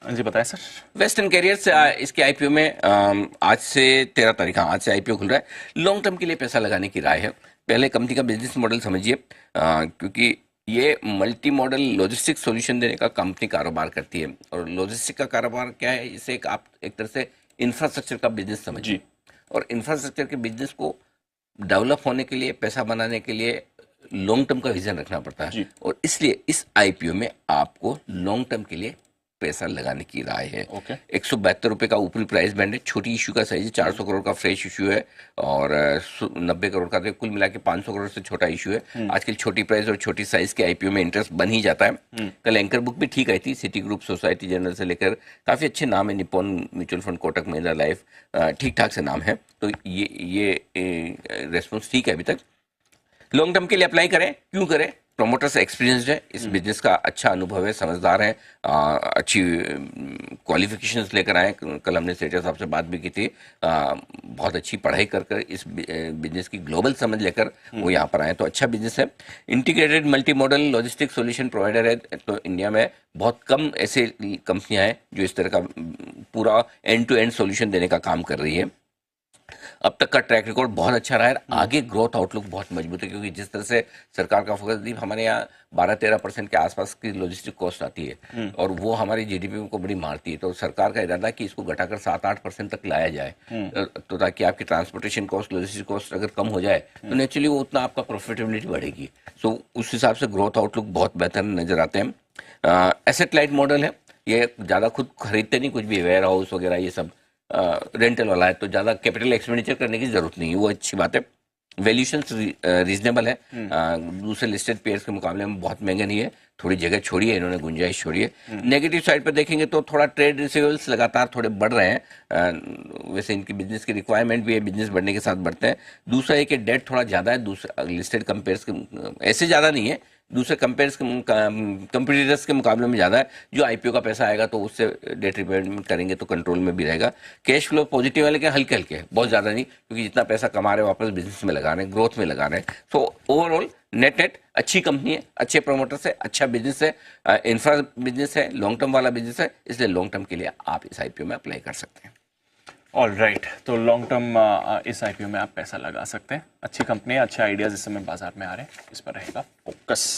जी बताएं sir. Western carriers इसके IPO में आज से 13 तारीख, हाँ आज से आईपीओ खुल रहा है। लॉन्ग टर्म के लिए पैसा लगाने की राय है। पहले कंपनी का बिजनेस मॉडल समझिए, क्योंकि ये मल्टी मॉडल लॉजिस्टिक सॉल्यूशन देने का कंपनी कारोबार करती है। और लॉजिस्टिक का कारोबार क्या है, इसे आप एक तरह से इंफ्रास्ट्रक्चर का बिजनेस समझिए। जी। और इंफ्रास्ट्रक्चर के बिजनेस को डेवलप होने के लिए, पैसा बनाने के लिए लॉन्ग टर्म का विजन रखना पड़ता है। जी। और इसलिए इस आईपीओ में आपको लॉन्ग टर्म के लिए पैसा लगाने की राय है। ओके। 172 रुपये का ऊपरी प्राइस बैंड है। छोटी इशू का साइज है, 400 करोड़ का फ्रेश इशू है। और 90 करोड़ का, तो कुल मिला के 500 करोड़ से छोटा इशू है। आजकल छोटी प्राइस और छोटी साइज के आईपीओ में इंटरेस्ट बन ही जाता है। कल एंकर बुक भी ठीक आई थी। सिटी ग्रुप, सोसाइटी जनरल से लेकर काफ़ी अच्छे नाम है, Nippon mutual fund, Kotak Mahindra life, ठीक ठाक से नाम है। तो ये रेस्पॉन्स ठीक है अभी तक। लॉन्ग टर्म के लिए अप्लाई करें, क्यों करें? प्रोमोटर्स एक्सपीरियंस्ड है, इस बिजनेस का अच्छा अनुभव है, समझदार हैं, अच्छी क्वालिफिकेशंस लेकर आए। कल हमने सेठा साहब से बात भी की थी। बहुत अच्छी पढ़ाई कर कर इस बिजनेस की ग्लोबल समझ लेकर वो यहाँ पर आए, तो अच्छा बिजनेस है। Integrated multi modal logistic solution provider है। तो इंडिया में बहुत कम ऐसे कंपनियां हैं जो इस तरह का पूरा एंड टू एंड सॉल्यूशन देने का काम कर रही है। अब तक का ट्रैक रिकॉर्ड बहुत अच्छा रहा है। आगे ग्रोथ आउटलुक बहुत मजबूत है, क्योंकि जिस तरह से सरकार का फोकस दी, हमारे यहाँ 12-13% के आसपास की लॉजिस्टिक कॉस्ट आती है और वो हमारी जीडीपी को बड़ी मारती है। तो सरकार का इरादा है कि इसको घटाकर 7-8% तक लाया जाए, तो ताकि आपकी ट्रांसपोर्टेशन कॉस्ट, लॉजिस्टिक कॉस्ट अगर कम हो जाए तो नेचुरली वो उतना आपका प्रॉफिटेबिलिटी बढ़ेगी। सो उस हिसाब से ग्रोथ आउटलुक बहुत बेहतर नजर आते हैं। एसेट लाइट मॉडल है, ये ज़्यादा खुद खरीदते नहीं कुछ भी, वेयर हाउस वगैरह ये सब रेंटल वाला है, तो ज़्यादा कैपिटल एक्सपेंडिचर करने की जरूरत नहीं है, वो अच्छी बात है। वैल्यूशन रीजनेबल है, दूसरे लिस्टेड पेयर्स के मुकाबले में बहुत महंगे नहीं है। थोड़ी जगह छोड़ी है इन्होंने, गुंजाइश छोड़ी है। नेगेटिव साइड पर देखेंगे तो थोड़ा ट्रेड रिसीवेबल्स लगातार थोड़े बढ़ रहे हैं। वैसे इनकी बिजनेस की रिक्वायरमेंट भी है, बिजनेस बढ़ने के साथ बढ़ते हैं। दूसरा है कि डेट थोड़ा ज़्यादा है, दूसरा लिस्टेड कंपेयर्स के ऐसे ज़्यादा नहीं है, दूसरे कंपेटिटर्स के मुकाबले में ज़्यादा है। जो आईपीओ का पैसा आएगा तो उससे डेट रिपेमेंट करेंगे तो कंट्रोल में भी रहेगा। कैश फ्लो पॉजिटिव है, लेकिन हल्के हल्के, बहुत ज़्यादा नहीं, क्योंकि जितना पैसा कमा रहे हैं वापस बिजनेस में लगा रहे हैं, ग्रोथ में लगा रहे हैं। सो ओवरऑल नेट अच्छी कंपनी है, अच्छे प्रोमोटर्स है, अच्छा बिजनेस है, इंफ्रा बिजनेस है, लॉन्ग टर्म वाला बिजनेस है, इसलिए लॉन्ग टर्म के लिए आप इस आईपीओ में अप्लाई कर सकते हैं। ऑल राइट, तो लॉन्ग टर्म इस आईपीओ में आप पैसा लगा सकते हैं। अच्छी कंपनी है, अच्छे आइडियाज इस समय बाजार में आ रहे हैं, इस पर रहेगा फोकस।